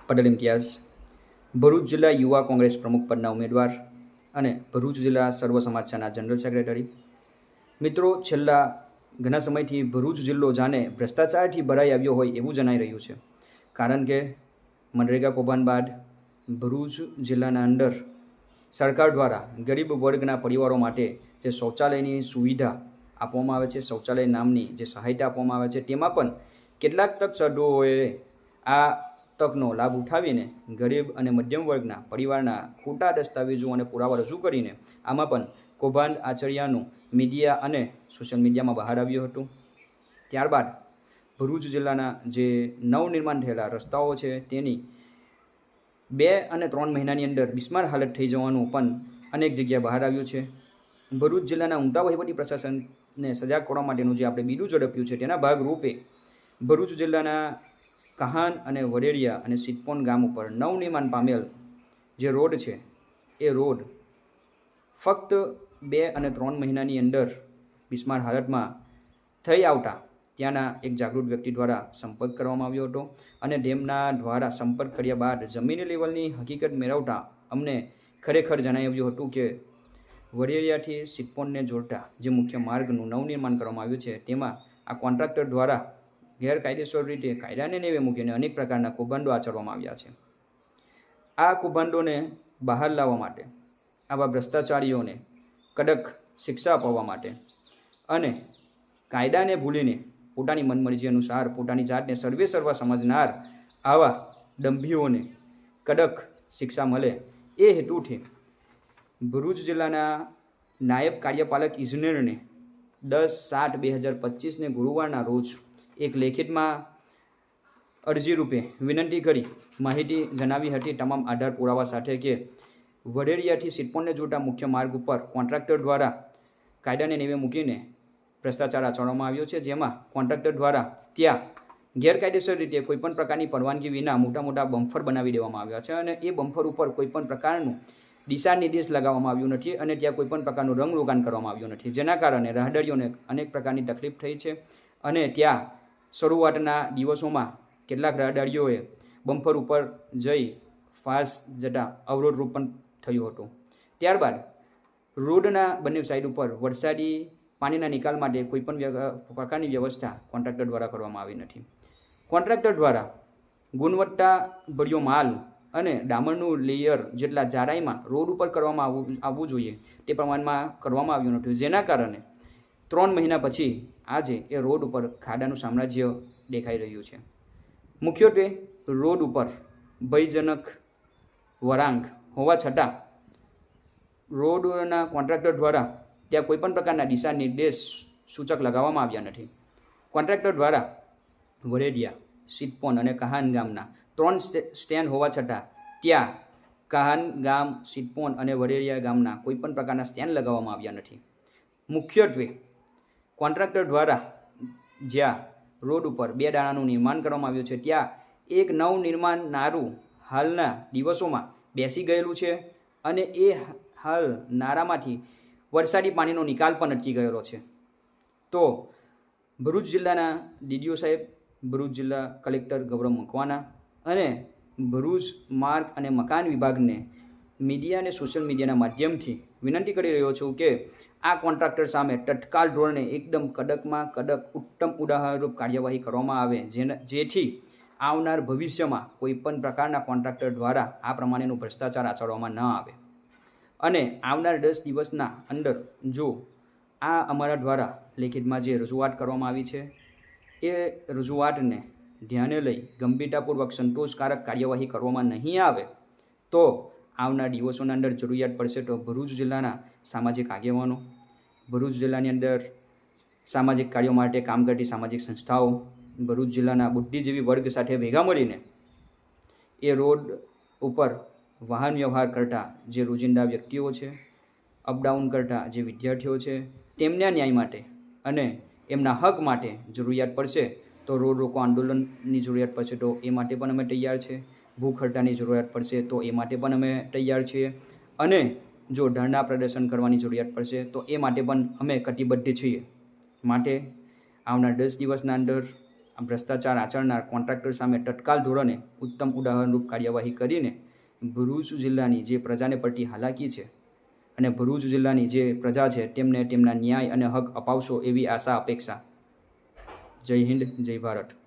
પટેલ ઇમ્તિયાઝ, ભરૂચ જિલ્લા યુવા કોંગ્રેસ પ્રમુખ પદના ઉમેદવાર અને ભરૂચ જિલ્લા સર્વ સમાજ સેના જનરલ સેક્રેટરી. મિત્રો, છેલ્લા ઘણા સમયથી ભરૂચ જિલ્લો જાણે ભ્રષ્ટાચારથી ભરાઈ આવ્યો હોય એવું જણાઈ રહ્યું છે. કારણ કે મનરેગા કૌભાંડ બાદ ભરૂચ જિલ્લાના અંદર સરકાર દ્વારા ગરીબ વર્ગના પરિવારો માટે જે શૌચાલયની સુવિધા આપવામાં આવે છે, શૌચાલય નામની જે સહાયતા આપવામાં આવે છે, તેમાં પણ કેટલાક તકસદોએ આ તકનો લાભ ઉઠાવીને ગરીબ અને મધ્યમ વર્ગના પરિવારના ખોટા દસ્તાવેજો અને પુરાવા રજૂ કરીને આમાં પણ કૌભાંડ આચર્યાનું મીડિયા અને સોશિયલ મીડિયામાં બહાર આવ્યું હતું. ત્યારબાદ ભરૂચ જિલ્લાના જે નવનિર્માણ થયેલા રસ્તાઓ છે તેની 2 અને 3 મહિનાની અંદર બિસ્માર હાલત થઈ જવાનું પણ અનેક જગ્યાએ બહાર આવ્યું છે. ભરૂચ જિલ્લાના ઊંટા વહીવટી પ્રશાસનને સજાગ કરવા માટેનું જે આપણે બીડું ઝડપ્યું છે તેના ભાગરૂપે ભરૂચ જિલ્લાના કહાન અને વડેરિયા અને સિટપોન ગામ ઉપર નવનિર્માણ પામેલ જે રોડ છે એ રોડ ફક્ત 2 અને 3 મહિનાની અંદર બિસ્માર હાલતમાં થઈ આવતા ત્યાંના એક જાગૃત વ્યક્તિ દ્વારા સંપર્ક કરવામાં આવ્યો હતો અને તેમના દ્વારા સંપર્ક કર્યા બાદ જમીની લેવલની હકીકત મેળવતા અમને ખરેખર જણાવ્યું હતું કે વડેરિયાથી સિટપોનને જોડતા જે મુખ્ય માર્ગનું નવનિર્માણ કરવામાં આવ્યું છે તેમાં આ કોન્ટ્રાક્ટર દ્વારા ગેરકાયદેસર રીતે કાયદાને નેવે મૂકીને અનેક પ્રકારના કૌભાંડો આચરવામાં આવ્યા છે. આ કૌભાંડોને બહાર લાવવા માટે, આવા ભ્રષ્ટાચારીઓને કડક શિક્ષા અપાવવા માટે અને કાયદાને ભૂલીને પોતાની મનમરજી અનુસાર પોતાની જાતને સર્વેસર્વા સમજનાર આવા દંભીઓને કડક શિક્ષા મળે એ હેતુથી ભરૂચ જિલ્લાના નાયબ કાર્યપાલક ઇજનેરને 10/7/2025ને ગુરુવારના રોજ એક લેખિતમાં અરજી રૂપે વિનંતી કરી માહિતી જણાવી હતી તમામ આધાર પુરાવા સાથે કે વડેરિયાથી સિટપોનને જોડતા મુખ્ય માર્ગ ઉપર કોન્ટ્રાક્ટર દ્વારા કાયદાને નેવે મૂકીને ભ્રષ્ટાચાર આચરવામાં આવ્યો છે, જેમાં કોન્ટ્રાક્ટર દ્વારા ત્યાં ગેરકાયદેસર રીતે કોઈપણ પ્રકારની પરવાનગી વિના મોટા મોટા બમ્ફર બનાવી દેવામાં આવ્યા છે અને એ બમ્ફર ઉપર કોઈપણ પ્રકારનું દિશા નિર્દેશ લગાવવામાં આવ્યું નથી અને ત્યાં કોઈપણ પ્રકારનું રંગરોગાન કરવામાં આવ્યું નથી, જેના કારણે રાહદારીઓને અનેક પ્રકારની તકલીફ થઈ છે અને ત્યાં શરૂઆતના દિવસોમાં કેટલાક રાહદારીઓએ બમ્ફર ઉપર જઈ ફાસ્ટ જતા અવરોધરૂપ પણ થયું હતું. ત્યારબાદ રોડના બંને સાઈડ ઉપર વરસાદી પાણીના નિકાલ માટે કોઈપણ પ્રકારની વ્યવસ્થા કોન્ટ્રાક્ટર દ્વારા કરવામાં આવી નથી. કોન્ટ્રાક્ટર દ્વારા ગુણવત્તાભર્યો માલ અને ડામરનું લેયર જેટલા જાડાઈમાં રોડ ઉપર કરવામાં આવવું જોઈએ તે પ્રમાણમાં કરવામાં આવ્યું નથી, જેના કારણે 3 મહિના પછી આજે એ રોડ ઉપર ખાડાનું સામ્રાજ્ય દેખાઈ રહ્યું છે. મુખ્યત્વે રોડ ઉપર ભયજનક વળાંક હોવા છતાં રોડના કોન્ટ્રાક્ટર દ્વારા ત્યાં કોઈપણ પ્રકારના દિશા નિર્દેશ સૂચક લગાવવામાં આવ્યા નથી. કોન્ટ્રાક્ટર દ્વારા વડેરિયા, સિટપોન અને કહાન ગામના 3 સ્ટેન્ડ હોવા છતાં ત્યાં કહાન ગામ, સિટપોન અને વડેરિયા ગામના કોઈપણ પ્રકારના સ્ટેન્ડ લગાવવામાં આવ્યા નથી. મુખ્યત્વે કોન્ટ્રાક્ટર દ્વારા જ્યાં રોડ ઉપર 2 દાણાનું નિર્માણ કરવામાં આવ્યું છે ત્યાં એક નવનિર્માણ નારું હાલના દિવસોમાં બેસી ગયેલું છે અને એ હાલ નારામાંથી વરસાદી પાણીનો નિકાલ પણ અટકી ગયેલો છે. તો ભરૂચ જિલ્લાના ડીડીઓ સાહેબ, ભરૂચ જિલ્લા કલેક્ટર ગૌરવ મકવાના અને ભરૂચ માર્ગ અને મકાન વિભાગને મીડિયા અને સોશિયલ મીડિયાના માધ્યમથી વિનંતી કરી રહ્યો છું કે આ કોન્ટ્રાક્ટર સામે તત્કાલ ધોરણે એકદમ કડકમાં કડક ઉત્તમ ઉદાહરણરૂપ કાર્યવાહી કરવામાં આવે, જેથી આવનાર ભવિષ્યમાં કોઈપણ પ્રકારના કોન્ટ્રાક્ટર દ્વારા આ પ્રમાણેનું ભ્રષ્ટાચાર આચરવામાં ન આવે અને આવનાર 10 દિવસના અંદર જો આ અમારા દ્વારા લેખિતમાં જે રજૂઆત કરવામાં આવી છે એ રજૂઆતને ધ્યાને લઈ ગંભીરતાપૂર્વક સંતોષકારક કાર્યવાહી કરવામાં નહીં આવે તો આવનાર દિવસોના અંદર જરૂરિયાત પડશે તો ભરૂચ જિલ્લાના સામાજિક આગેવાનો, ભરૂચ જિલ્લાની અંદર સામાજિક કાર્યો માટે કામ કરતી સામાજિક સંસ્થાઓ, ભરૂચ જિલ્લાના બુદ્ધિજીવી વર્ગ સાથે ભેગા મળીને એ રોડ ઉપર વાહન વ્યવહાર કરતા જે રોજિંદા વ્યક્તિઓ છે, અપડાઉન કરતા જે વિદ્યાર્થીઓ છે, તેમના ન્યાય માટે અને એમના હક માટે જરૂરિયાત પડશે તો રોડ રોકો આંદોલનની જરૂરિયાત પડશે તો એ માટે પણ અમે તૈયાર છે. ભૂખ હડતાલની જરૂરિયાત પડશે તો એ માટે પણ અમે તૈયાર છીએ અને જો ધરણા પ્રદર્શન કરવાની જરૂરિયાત પડશે તો એ માટે પણ અમે કટિબદ્ધ છીએ. માટે આવનાર 10 દિવસના અંદર આ ભ્રષ્ટાચાર આચરનાર કોન્ટ્રાક્ટર સામે તત્કાલ ધોરણે ઉત્તમ ઉદાહરણરૂપ કાર્યવાહી કરીને ભરૂચ જિલ્લાની જે પ્રજાને પડતી હાલાકી છે અને ભરૂચ જિલ્લાની જે પ્રજા છે તેમને તેમના ન્યાય અને હક અપાવશો એવી આશા અપેક્ષા. જય હિન્દ, જય ભારત.